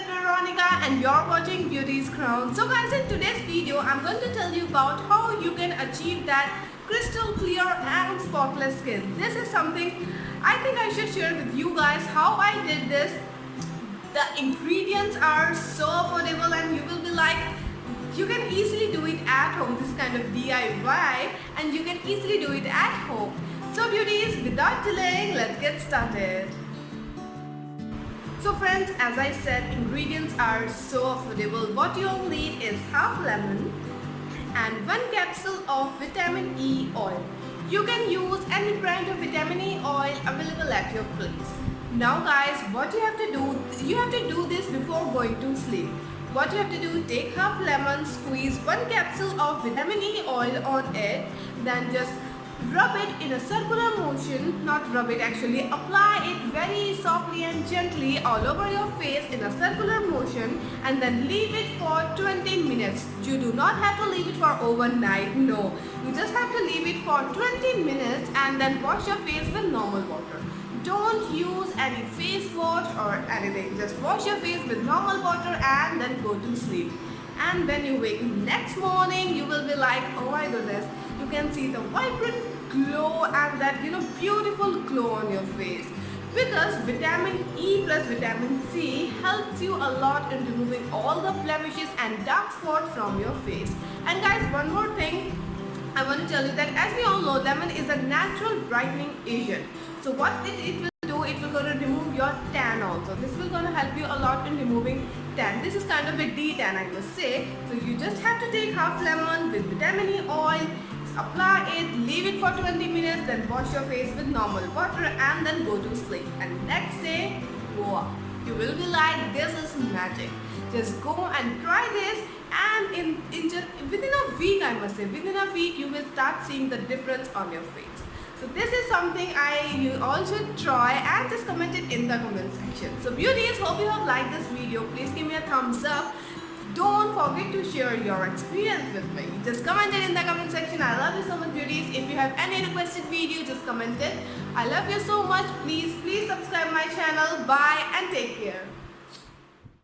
Veronica and you're watching Beauty's Crown. So guys, in today's video I'm going to tell you about how you can achieve that crystal clear and spotless skin. This is something I think I should share with you guys how I did this. The ingredients are so affordable and you will be like, you can easily do it at home. This kind of DIY and you can easily do it at home. So beauties, without delaying, let's get started. So friends, as I said, ingredients are so affordable. What you'll need is half lemon and 1 capsule of vitamin E oil. You can use any brand of vitamin E oil available at your place. Now guys, what you have to do this before going to sleep. What you have to do, take half lemon, squeeze 1 capsule of vitamin E oil on it, then just rub it in a circular motion, not rub it actually, apply it very softly and gently all over your face in a circular motion and then leave it for 20 minutes. You do not have to leave it for overnight, no. You just have to leave it for 20 minutes and then wash your face with normal water. Don't use any face wash or anything. Just wash your face with normal water and then go to sleep. And when you wake next morning, you will be like, oh my goodness, you can see the vibrant glow and that beautiful glow on your face. Because vitamin E plus vitamin C helps you a lot in removing all the blemishes and dark spots from your face. And guys, one more thing I want to tell you that as we all know, lemon is a natural brightening agent. So what it will do, it will going to remove your tan also. This will going to help you a lot in removing tan. This is kind of a D-tan, I must say. So you just have to take half lemon with vitamin E oil, apply it, leave it for 20 minutes, then wash your face with normal water and then go to sleep. And next day, wow, you will be like, this is magic. Just go and try this and within a week, I must say, within a week you will start seeing the difference on your face. So this is something you all should try and just comment it in the comment section. So beauties, hope you have liked this video. Please give me a thumbs up. Don't forget to share your experience with me. Just comment it in the comment section. I love you so much beauties. If you have any requested video, just comment it. I love you so much. Please subscribe my channel. Bye and take care.